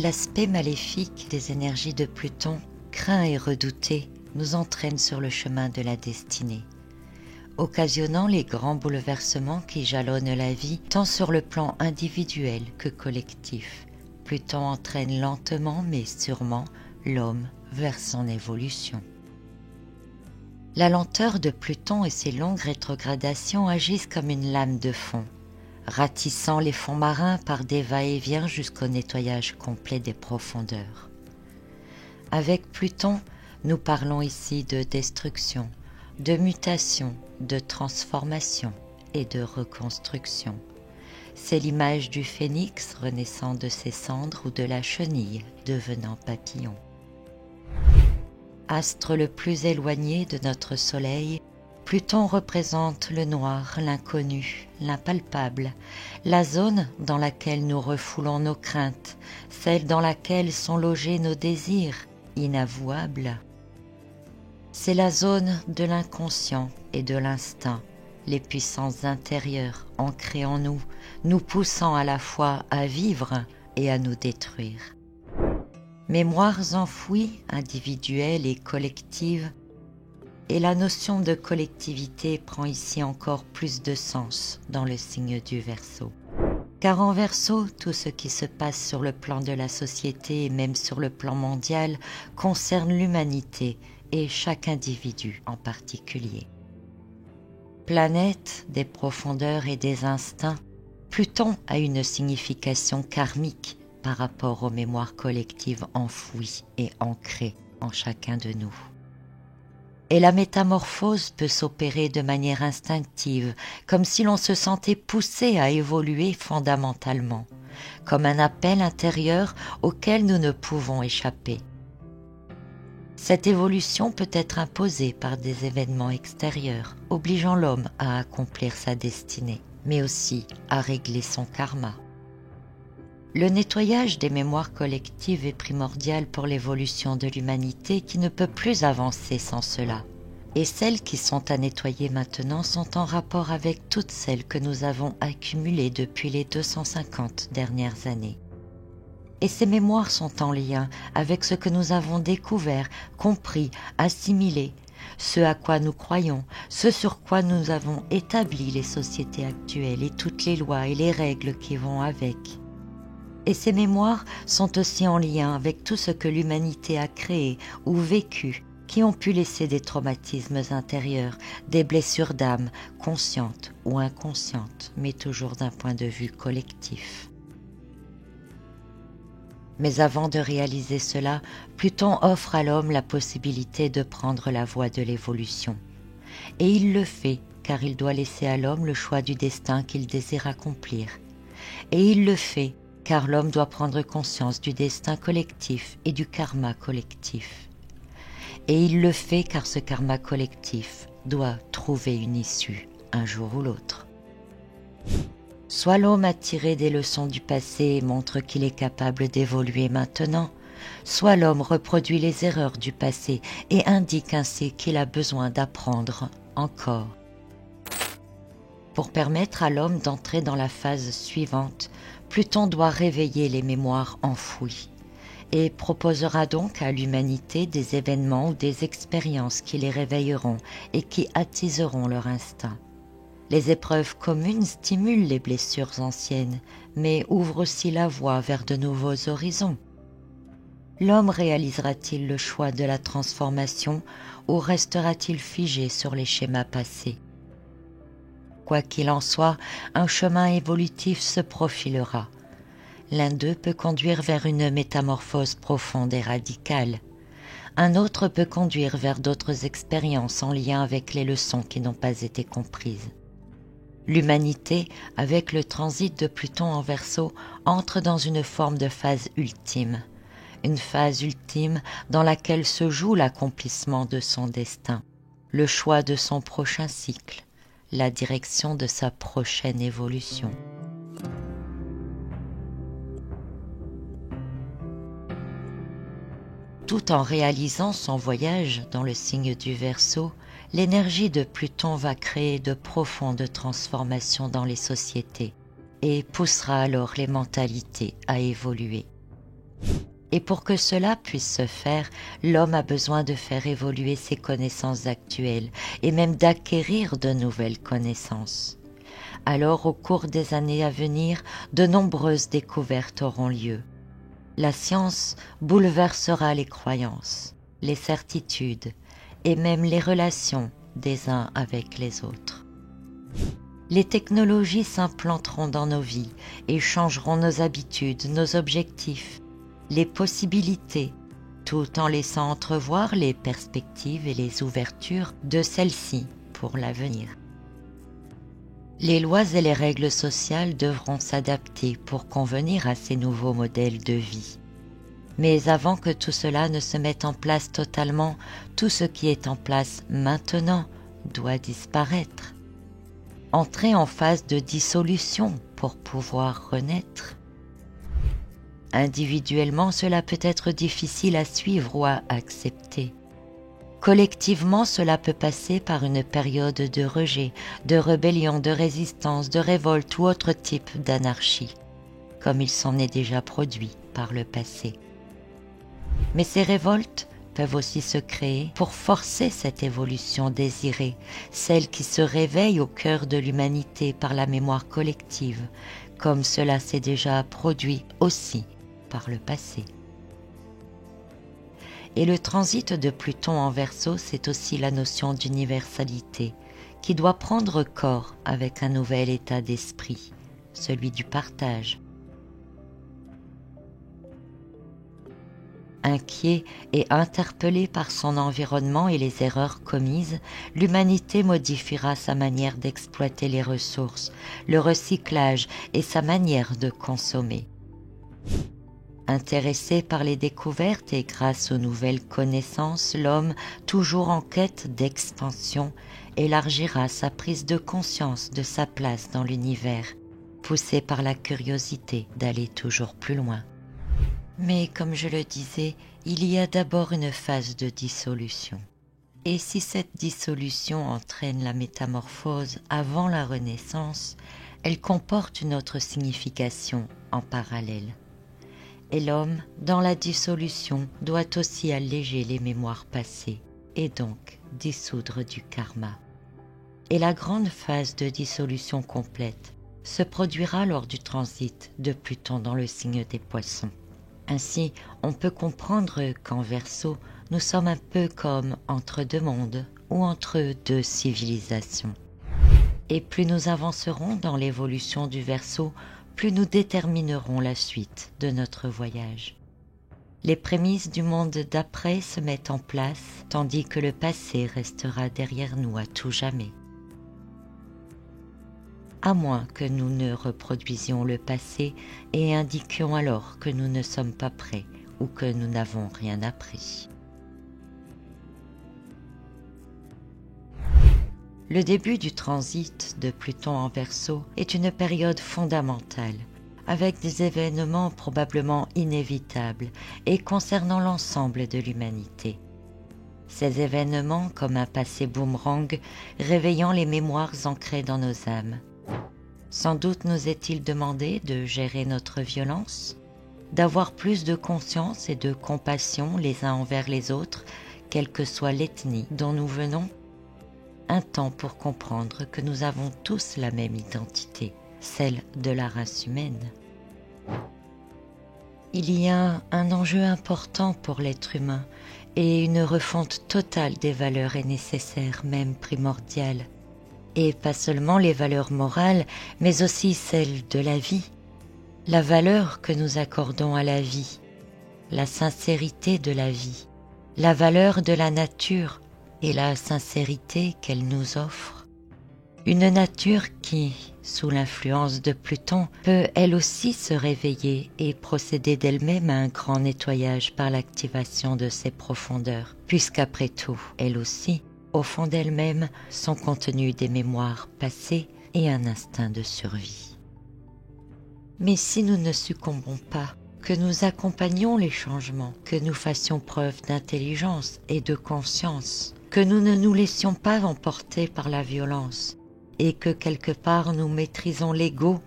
L'aspect maléfique des énergies de Pluton, craint et redouté, nous entraîne sur le chemin de la destinée, occasionnant les grands bouleversements qui jalonnent la vie, tant sur le plan individuel que collectif. Pluton entraîne lentement mais sûrement l'homme vers son évolution. La lenteur de Pluton et ses longues rétrogradations agissent comme une lame de fond, ratissant les fonds marins par des va-et-vient jusqu'au nettoyage complet des profondeurs. Avec Pluton, nous parlons ici de destruction, de mutation, de transformation et de reconstruction. C'est l'image du phénix renaissant de ses cendres ou de la chenille devenant papillon. Astre le plus éloigné de notre soleil, Pluton représente le noir, l'inconnu, l'impalpable, la zone dans laquelle nous refoulons nos craintes, celle dans laquelle sont logés nos désirs inavouables. C'est la zone de l'inconscient et de l'instinct, les puissances intérieures ancrées en nous, nous poussant à la fois à vivre et à nous détruire. Mémoires enfouies, individuelles et collectives, et la notion de collectivité prend ici encore plus de sens dans le signe du Verseau. Car en Verseau, tout ce qui se passe sur le plan de la société et même sur le plan mondial concerne l'humanité et chaque individu en particulier. Planète des profondeurs et des instincts, Pluton a une signification karmique par rapport aux mémoires collectives enfouies et ancrées en chacun de nous. Et la métamorphose peut s'opérer de manière instinctive, comme si l'on se sentait poussé à évoluer fondamentalement, comme un appel intérieur auquel nous ne pouvons échapper. Cette évolution peut être imposée par des événements extérieurs, obligeant l'homme à accomplir sa destinée, mais aussi à régler son karma. Le nettoyage des mémoires collectives est primordial pour l'évolution de l'humanité qui ne peut plus avancer sans cela. Et celles qui sont à nettoyer maintenant sont en rapport avec toutes celles que nous avons accumulées depuis les 250 dernières années. Et ces mémoires sont en lien avec ce que nous avons découvert, compris, assimilé, ce à quoi nous croyons, ce sur quoi nous avons établi les sociétés actuelles et toutes les lois et les règles qui vont avec. Et ces mémoires sont aussi en lien avec tout ce que l'humanité a créé ou vécu, qui ont pu laisser des traumatismes intérieurs, des blessures d'âme, conscientes ou inconscientes, mais toujours d'un point de vue collectif. Mais avant de réaliser cela, Pluton offre à l'homme la possibilité de prendre la voie de l'évolution. Et il le fait, car il doit laisser à l'homme le choix du destin qu'il désire accomplir. Et il le fait, car l'homme doit prendre conscience du destin collectif et du karma collectif. Et il le fait car ce karma collectif doit trouver une issue un jour ou l'autre. Soit l'homme a tiré des leçons du passé et montre qu'il est capable d'évoluer maintenant, soit l'homme reproduit les erreurs du passé et indique ainsi qu'il a besoin d'apprendre encore. Pour permettre à l'homme d'entrer dans la phase suivante, Pluton doit réveiller les mémoires enfouies et proposera donc à l'humanité des événements ou des expériences qui les réveilleront et qui attiseront leur instinct. Les épreuves communes stimulent les blessures anciennes, mais ouvrent aussi la voie vers de nouveaux horizons. L'homme réalisera-t-il le choix de la transformation ou restera-t-il figé sur les schémas passés ? Quoi qu'il en soit, un chemin évolutif se profilera. L'un d'eux peut conduire vers une métamorphose profonde et radicale. Un autre peut conduire vers d'autres expériences en lien avec les leçons qui n'ont pas été comprises. L'humanité, avec le transit de Pluton en Verseau, entre dans une forme de phase ultime. Une phase ultime dans laquelle se joue l'accomplissement de son destin, le choix de son prochain cycle, la direction de sa prochaine évolution. Tout en réalisant son voyage dans le signe du Verseau, l'énergie de Pluton va créer de profondes transformations dans les sociétés et poussera alors les mentalités à évoluer. Et pour que cela puisse se faire, l'homme a besoin de faire évoluer ses connaissances actuelles et même d'acquérir de nouvelles connaissances. Alors, au cours des années à venir, de nombreuses découvertes auront lieu. La science bouleversera les croyances, les certitudes et même les relations des uns avec les autres. Les technologies s'implanteront dans nos vies et changeront nos habitudes, nos objectifs, les possibilités, tout en laissant entrevoir les perspectives et les ouvertures de celles-ci pour l'avenir. Les lois et les règles sociales devront s'adapter pour convenir à ces nouveaux modèles de vie. Mais avant que tout cela ne se mette en place totalement, tout ce qui est en place maintenant doit disparaître. Entrer en phase de dissolution pour pouvoir renaître. Individuellement, cela peut être difficile à suivre ou à accepter. Collectivement, cela peut passer par une période de rejet, de rébellion, de résistance, de révolte ou autre type d'anarchie, comme il s'en est déjà produit par le passé. Mais ces révoltes peuvent aussi se créer pour forcer cette évolution désirée, celle qui se réveille au cœur de l'humanité par la mémoire collective, comme cela s'est déjà produit aussi par le passé. Et le transit de Pluton en Verseau, c'est aussi la notion d'universalité qui doit prendre corps avec un nouvel état d'esprit, celui du partage. Inquiet et interpellé par son environnement et les erreurs commises, l'humanité modifiera sa manière d'exploiter les ressources, le recyclage et sa manière de consommer. Intéressé par les découvertes et grâce aux nouvelles connaissances, l'homme, toujours en quête d'expansion, élargira sa prise de conscience de sa place dans l'univers, poussé par la curiosité d'aller toujours plus loin. Mais comme je le disais, il y a d'abord une phase de dissolution. Et si cette dissolution entraîne la métamorphose avant la renaissance, elle comporte une autre signification en parallèle. Et l'homme, dans la dissolution, doit aussi alléger les mémoires passées et donc dissoudre du karma. Et la grande phase de dissolution complète se produira lors du transit de Pluton dans le signe des Poissons. Ainsi, on peut comprendre qu'en Verseau, nous sommes un peu comme entre deux mondes ou entre deux civilisations. Et plus nous avancerons dans l'évolution du Verseau, plus nous déterminerons la suite de notre voyage. Les prémices du monde d'après se mettent en place, tandis que le passé restera derrière nous à tout jamais. À moins que nous ne reproduisions le passé et indiquions alors que nous ne sommes pas prêts ou que nous n'avons rien appris. Le début du transit de Pluton en Verseau est une période fondamentale, avec des événements probablement inévitables et concernant l'ensemble de l'humanité. Ces événements, comme un passé boomerang, réveillant les mémoires ancrées dans nos âmes. Sans doute nous est-il demandé de gérer notre violence, d'avoir plus de conscience et de compassion les uns envers les autres, quelle que soit l'ethnie dont nous venons. Un temps pour comprendre que nous avons tous la même identité, celle de la race humaine. Il y a un enjeu important pour l'être humain et une refonte totale des valeurs est nécessaire, même primordiale. Et pas seulement les valeurs morales, mais aussi celles de la vie. La valeur que nous accordons à la vie, la sincérité de la vie, la valeur de la nature et la sincérité qu'elle nous offre. Une nature qui, sous l'influence de Pluton, peut elle aussi se réveiller et procéder d'elle-même à un grand nettoyage par l'activation de ses profondeurs, puisqu'après tout, elle aussi, au fond d'elle-même, sont contenues des mémoires passées et un instinct de survie. Mais si nous ne succombons pas, que nous accompagnions les changements, que nous fassions preuve d'intelligence et de conscience, que nous ne nous laissions pas emporter par la violence, et que quelque part nous maîtrisons l'ego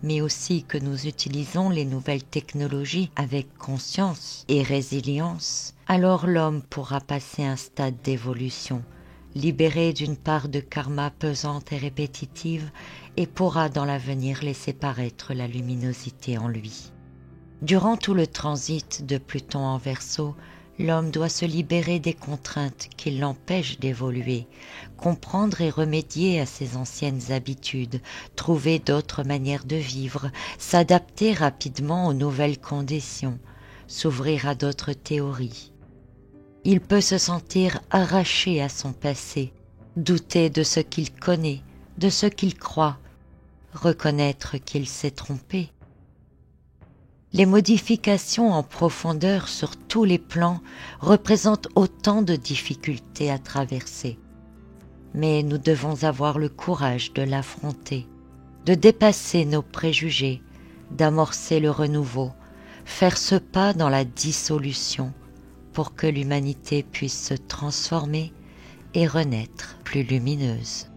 mais aussi que nous utilisons les nouvelles technologies avec conscience et résilience, alors l'homme pourra passer un stade d'évolution, libéré d'une part de karma pesante et répétitive, et pourra dans l'avenir laisser paraître la luminosité en lui. Durant tout le transit de Pluton en Verseau, l'homme doit se libérer des contraintes qui l'empêchent d'évoluer, comprendre et remédier à ses anciennes habitudes, trouver d'autres manières de vivre, s'adapter rapidement aux nouvelles conditions, s'ouvrir à d'autres théories. Il peut se sentir arraché à son passé, douter de ce qu'il connaît, de ce qu'il croit, reconnaître qu'il s'est trompé. Les modifications en profondeur sur tous les plans représentent autant de difficultés à traverser. Mais nous devons avoir le courage de l'affronter, de dépasser nos préjugés, d'amorcer le renouveau, faire ce pas dans la dissolution pour que l'humanité puisse se transformer et renaître plus lumineuse.